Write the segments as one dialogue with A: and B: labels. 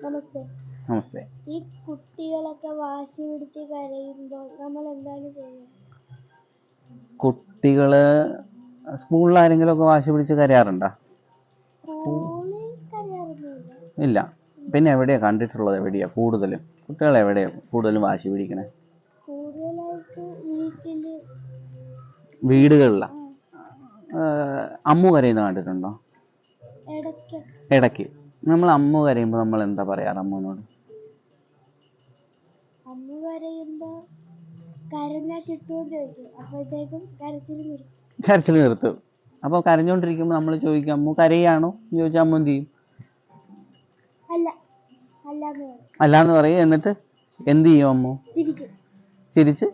A: നമസ്തേ.
B: നമസ്തേ.
A: ഈ കുട്ടികളൊക്കെ വാശി പിടിച്ച് കരയുമ്പോൾ നമ്മൾ എന്താണ് ചെയ്യുന്നത്?
B: കുട്ടികള് സ്കൂളിൽ ആരെങ്കിലും ഒക്കെ വാശി പിടിച്ച് കരയാറുണ്ടോ?
A: സ്കൂളിൽ കരയാറൊന്നുമില്ല.
B: ഇല്ല. പിന്നെ എവിടെയാ കണ്ടിട്ടുള്ളത്? എവിടെയാ കൂടുതലും കുട്ടികൾ എവിടെയാ കൂടുതലും വാശി പിടിക്കണേ?
A: കൂടുതലായിട്ട്
B: വീടുകളിലാ. അമ്മു കരയുന്ന കണ്ടിട്ടുണ്ടോ? ഇടയ്ക്ക് നമ്മൾ അമ്മു കരയുമ്പോൾ നമ്മൾ എന്താ പറയാറ് അമ്മുവിനോട്?
A: അമ്മ കരയുമ്പോ കരഞ്ഞാ കിട്ടുമെന്ന് ചോദിക്കും. അപ്പോഴത്തേക്കും
B: കരച്ചിൽ നിർത്തും. അപ്പോൾ കരഞ്ഞോണ്ടിരിക്കുമ്പോൾ നമ്മൾ ചോദിക്കും അമ്മു കരയാണോ ചോദിച്ചാൽ അമ്മു എന്ത് ചെയ്യും? അല്ലാന്ന് പറയും. എന്നിട്ട് എന്ത് ചെയ്യും അമ്മു? ചിരിച്ച്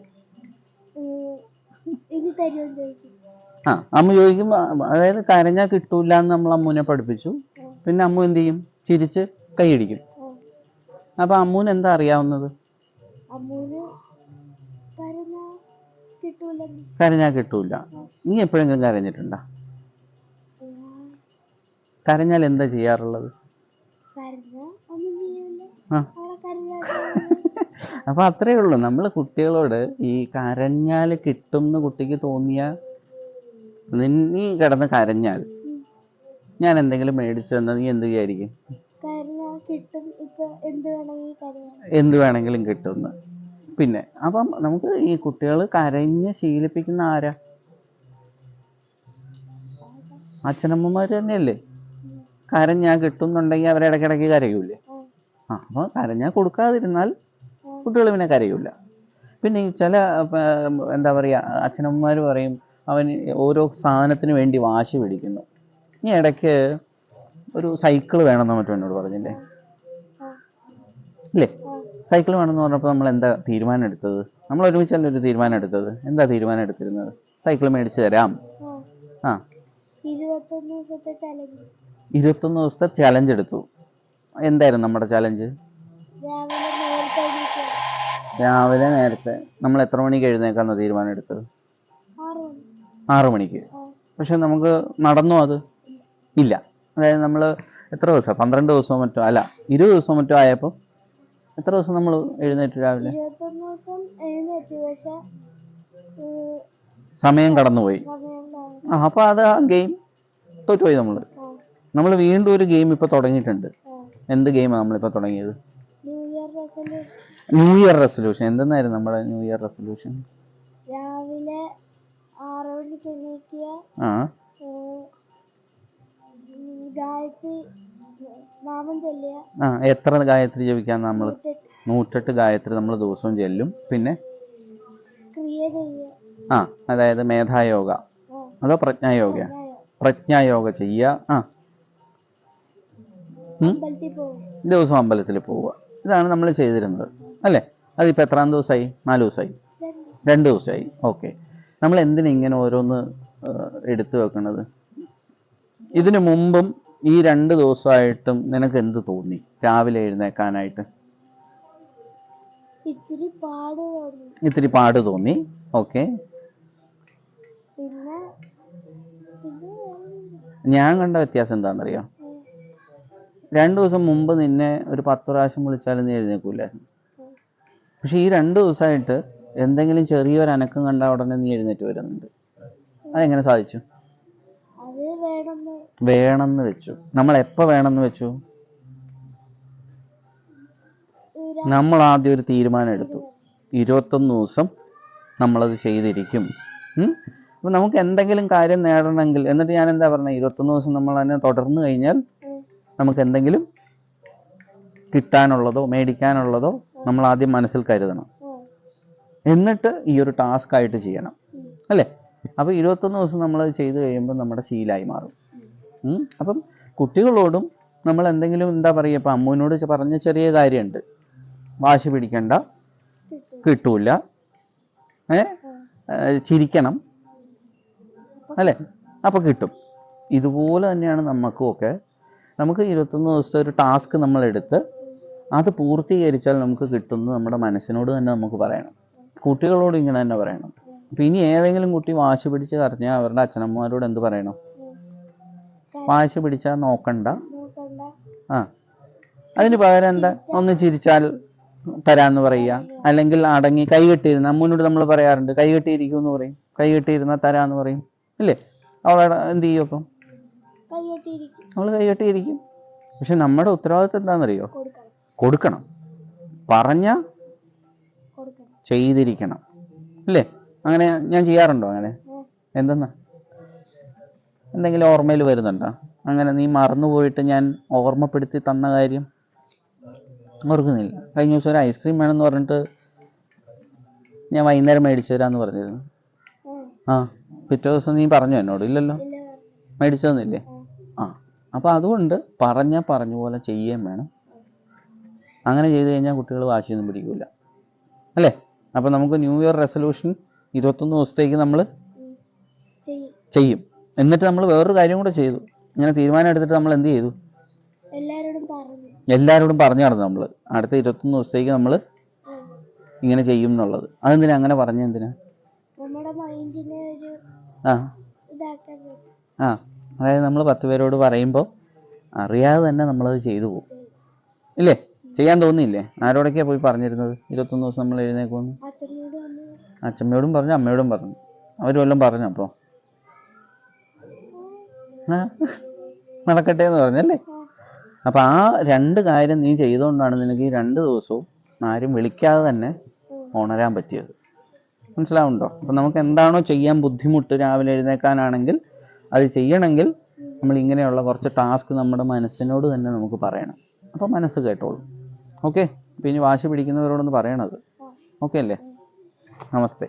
B: അമ്മ ചോദിക്കും. അതായത് കരഞ്ഞാൽ കിട്ടൂല എന്ന് നമ്മൾ അമ്മുവിനെ പഠിപ്പിച്ചു. പിന്നെ അമ്മു എന്ത് ചെയ്യും? ചിരിച്ച് കൈയടിക്കും. അപ്പൊ അമ്മുവിന് എന്താ അറിയാവുന്നത്? കരഞ്ഞാൽ കിട്ടൂല. നീ എപ്പോഴെങ്കിലും കരഞ്ഞിട്ടുണ്ടോ? കരഞ്ഞാൽ എന്താ ചെയ്യാറുള്ളത്? അപ്പൊ അത്രേ ഉള്ളൂ. നമ്മൾ കുട്ടികളോട് ഈ കരഞ്ഞാൽ കിട്ടും എന്ന് കുട്ടിക്ക് തോന്നിയ നീ കിടന്ന് കരഞ്ഞാൽ ഞാൻ എന്തെങ്കിലും മേടിച്ചു തന്നാൽ നീ എന്ത് വിചാരിക്കും? എന്ത് വേണമെങ്കിലും കിട്ടുമെന്ന്. പിന്നെ അപ്പം നമുക്ക് ഈ കുട്ടികൾ കരഞ്ഞ് ശീലിപ്പിക്കുന്ന ആരാ? അച്ഛനമ്മമാർ തന്നെയല്ലേ. കരഞ്ഞാൽ കിട്ടുന്നുണ്ടെങ്കിൽ അവരെ ഇടയ്ക്കിടയ്ക്ക് കരയൂലേ? അപ്പോൾ കരഞ്ഞാൽ കൊടുക്കാതിരുന്നാൽ കുട്ടികൾ പിന്നെ കരയൂല. പിന്നെ ഈ ചില എന്താ പറയുക, അച്ഛനമ്മമാർ പറയും അവൻ ഓരോ സാധനത്തിന് വേണ്ടി വാശി പിടിക്കുന്നു. ഈ ഇടയ്ക്ക് ഒരു സൈക്കിൾ വേണമെന്ന് മറ്റും എന്നോട് പറഞ്ഞില്ലേ? ഇല്ലേ? സൈക്കിൾ വേണമെന്ന് പറഞ്ഞപ്പോൾ നമ്മൾ എന്താ തീരുമാനം എടുത്തത്? നമ്മൾ ഒരുമിച്ചല്ലേ ഒരു തീരുമാനം എടുത്തത്? എന്താ തീരുമാനം എടുത്തിരുന്നത്? സൈക്കിൾ മേടിച്ചു തരാം. 21 ദിവസത്തെ ചലഞ്ച് എടുത്തു. എന്തായിരുന്നു നമ്മുടെ ചലഞ്ച്? രാവിലെ നേരത്തെ. നമ്മൾ എത്ര മണിക്ക് എഴുന്നേക്കാന്ന് തീരുമാനം എടുത്തത്? 6 മണിക്ക്. പക്ഷെ നമുക്ക് നടന്നോ? അത് ഇല്ല. അതായത് നമ്മൾ എത്ര ദിവസം, 12 ദിവസമോ മറ്റോ, അല്ല 20 ദിവസം മറ്റോ ആയപ്പോൾ എത്ര ദിവസം നമ്മൾ എഴുന്നേറ്റു രാവിലെ? സമയം കടന്നുപോയി. അപ്പോൾ അത് ആ ഗെയിം തോറ്റുപോയി. നമ്മൾ വീണ്ടും ഒരു ഗെയിം ഇപ്പോൾ തുടങ്ങിയിട്ടുണ്ട്. എന്ത് ഗെയിമാണ് നമ്മളിപ്പോൾ തുടങ്ങിയത്? New year resolution. എന്തെന്നായിരുന്നു നമ്മുടെ ന്യൂ ഇയർ റെസൊല്യൂഷൻ?
A: രാവിലെ 6 മണിക്ക് എണീക്കുക,
B: എത്ര ഗായത്രി ജപിക്കാൻ? നമ്മൾ 108 ഗായത്രി നമ്മൾ ദിവസവും ചെല്ലും. പിന്നെ അതായത് മേധായോഗ അതോ പ്രജ്ഞായോഗ? പ്രജ്ഞായോഗ ചെയ്യുക. ദിവസം അമ്പലത്തിൽ പോവുക. ഇതാണ് നമ്മൾ ചെയ്തിരുന്നത് അല്ലേ? അതിപ്പോൾ എത്രാം ദിവസമായി? 4 ദിവസമായി? 2 ദിവസമായി. ഓക്കെ. നമ്മൾ എന്തിനാ ഇങ്ങനെ ഓരോന്ന് എടുത്തു വെക്കണത്? ഇതിനു മുമ്പും ഈ 2 ദിവസമായിട്ടും നിനക്ക് എന്ത് തോന്നി രാവിലെ എഴുന്നേക്കാനായിട്ട്? ഇത്തിരി പാട് തോന്നി. ഓക്കെ. ഞാൻ കണ്ട വ്യത്യാസം എന്താണെന്നറിയോ? 2 ദിവസം മുമ്പ് നിന്നെ ഒരു 10 പ്രാവശ്യം വിളിച്ചാലും നീ എഴുന്നേക്കൂലായിരുന്നു. പക്ഷെ ഈ 2 ദിവസമായിട്ട് എന്തെങ്കിലും ചെറിയൊരു അനക്കം കണ്ട ഉടനെ നീ എഴുന്നേറ്റ് വരുന്നുണ്ട്. അതെങ്ങനെ സാധിച്ചു? വേണമെന്ന് വെച്ചു. നമ്മൾ എപ്പോൾ വേണമെന്ന് വെച്ചു? നമ്മൾ ആദ്യം ഒരു തീരുമാനം എടുത്തു. 21 ദിവസം നമ്മളത് ചെയ്തിരിക്കും. അപ്പം നമുക്ക് എന്തെങ്കിലും കാര്യം നേടണമെങ്കിൽ, എന്നിട്ട് ഞാൻ എന്താ പറഞ്ഞത്? 21 ദിവസം നമ്മൾ അതിനെ തുടർന്ന് കഴിഞ്ഞാൽ നമുക്ക് എന്തെങ്കിലും കിട്ടാനുള്ളതോ മേടിക്കാനുള്ളതോ നമ്മൾ ആദ്യം മനസ്സിൽ കരുതണം. എന്നിട്ട് ഈ ഒരു ടാസ്ക് ആയിട്ട് ചെയ്യണം അല്ലേ? അപ്പോൾ 21 ദിവസം നമ്മളത് ചെയ്ത് കഴിയുമ്പോൾ നമ്മുടെ ശീലമായി മാറും. അപ്പം കുട്ടികളോടും നമ്മൾ എന്തെങ്കിലും എന്താ പറയുക, ഇപ്പം അമ്മുവിനോട് പറഞ്ഞ ചെറിയ കാര്യമുണ്ട്. വാശി പിടിക്കണ്ട, കിട്ടൂല, ചിരിക്കണം അല്ലേ? അപ്പോൾ കിട്ടും. ഇതുപോലെ തന്നെയാണ് നമുക്കുമൊക്കെ. നമുക്ക് 21 ദിവസത്തെ ഒരു ടാസ്ക് നമ്മളെടുത്ത് അത് പൂർത്തീകരിച്ചാൽ നമുക്ക് കിട്ടുന്നത് നമ്മുടെ മനസ്സിനോട് തന്നെ നമുക്ക് പറയണം. കുട്ടികളോട് ഇങ്ങനെ തന്നെ പറയണം. അപ്പം ഇനി ഏതെങ്കിലും കുട്ടി വാശി പിടിച്ച് കരഞ്ഞാൽ അവരുടെ അച്ഛനമ്മമാരോട് എന്ത് പറയണം? വാശി പിടിച്ചാൽ നോക്കണ്ട.
A: നോക്കണ്ട.
B: ആ അതിന് പകരം എന്താ, ഒന്ന് ചിരിച്ചാൽ തരാന്ന് പറയുക, അല്ലെങ്കിൽ അടങ്ങി കൈ കെട്ടിയിരുന്ന അമ്മൂനോട് നമ്മൾ പറയാറുണ്ട്, കൈ കെട്ടിയിരിക്കും എന്ന് പറയും. കൈ കെട്ടിയിരുന്നാൽ തരാന്ന് പറയും ഇല്ലേ? അവളെ എന്ത് ചെയ്യും അപ്പം?
A: കൈകെട്ടിയിരിക്കും.
B: നമ്മൾ കൈ കെട്ടിയിരിക്കും. പക്ഷെ നമ്മുടെ ഉത്തരവാദിത്വം എന്താണെന്നറിയോ?
A: കൊടുക്കണം.
B: കൊടുക്കണം. പറഞ്ഞ
A: കൊടുക്കണം.
B: ചെയ്തിരിക്കണം ഇല്ലേ? അങ്ങനെ ഞാൻ ചെയ്യാറുണ്ടോ അങ്ങനെ? എന്തെന്നാ എന്തെങ്കിലും ഓർമ്മയിൽ വരുന്നുണ്ടോ? അങ്ങനെ നീ മറന്നുപോയിട്ട് ഞാൻ ഓർമ്മപ്പെടുത്തി തന്ന കാര്യം ഓർക്കുന്നില്ല? കഴിഞ്ഞ ദിവസം ഒരു ഐസ്ക്രീം വേണമെന്ന് പറഞ്ഞിട്ട് ഞാൻ വൈകുന്നേരം മേടിച്ചു തരാമെന്ന് പറഞ്ഞിരുന്നു. ആ പിറ്റേ ദിവസം നീ പറഞ്ഞു എന്നോട്? ഇല്ലല്ലോ, മേടിച്ചു തന്നില്ലേ? ആ അപ്പോൾ അതുകൊണ്ട് പറഞ്ഞ പോലെ ചെയ്യുകയും വേണം. അങ്ങനെ ചെയ്ത് കഴിഞ്ഞാൽ കുട്ടികൾ വാശിയൊന്നും പിടിക്കില്ല അല്ലേ? അപ്പോൾ നമുക്ക് ന്യൂ ഇയർ റെസൊല്യൂഷൻ 21 ദിവസത്തേക്ക് നമ്മൾ ചെയ്യും. എന്നിട്ട് നമ്മൾ വേറൊരു കാര്യം കൂടെ ചെയ്തു. ഇങ്ങനെ തീരുമാനം എടുത്തിട്ട് നമ്മൾ എന്ത് ചെയ്തു? എല്ലാവരോടും പറഞ്ഞു നടന്നു നമ്മൾ അടുത്ത 21 ദിവസത്തേക്ക് നമ്മൾ ഇങ്ങനെ ചെയ്യും എന്നുള്ളത്. അതെന്തിനാ അങ്ങനെ പറഞ്ഞ? എന്തിനാ? അതായത് നമ്മൾ 10 പേരോട് പറയുമ്പോൾ അറിയാതെ തന്നെ നമ്മളത് ചെയ്തു പോകും ഇല്ലേ? ചെയ്യാൻ തോന്നിയില്ലേ? ആരോടൊക്കെയാ പോയി പറഞ്ഞിരുന്നത് 21 ദിവസം നമ്മൾ എഴുന്നേക്കുമെന്ന്? അച്ഛമ്മയോടും പറഞ്ഞു, അമ്മയോടും പറഞ്ഞു. അവരും എല്ലാം പറഞ്ഞു. അപ്പോൾ നടക്കട്ടെ എന്ന് പറഞ്ഞല്ലേ? അപ്പം ആ 2 കാര്യം നീ ചെയ്തുകൊണ്ടാണ് നിനക്ക് ഈ 2 ദിവസവും ആരും വിളിക്കാതെ തന്നെ ഉണരാൻ പറ്റിയത്. മനസ്സിലാവുന്നുണ്ടോ? അപ്പം നമുക്ക് എന്താണോ ചെയ്യാൻ ബുദ്ധിമുട്ട്, രാവിലെ എഴുന്നേക്കാനാണെങ്കിൽ അത് ചെയ്യണമെങ്കിൽ നമ്മൾ ഇങ്ങനെയുള്ള കുറച്ച് ടാസ്ക് നമ്മുടെ മനസ്സിനോട് തന്നെ നമുക്ക് പറയണം. അപ്പം മനസ്സ് കേട്ടോളും. ഓക്കെ? അപ്പം ഇനി വാശി പിടിക്കുന്നവരോടൊന്ന് പറയണത്. ഓക്കെ അല്ലേ? നമസ്തേ.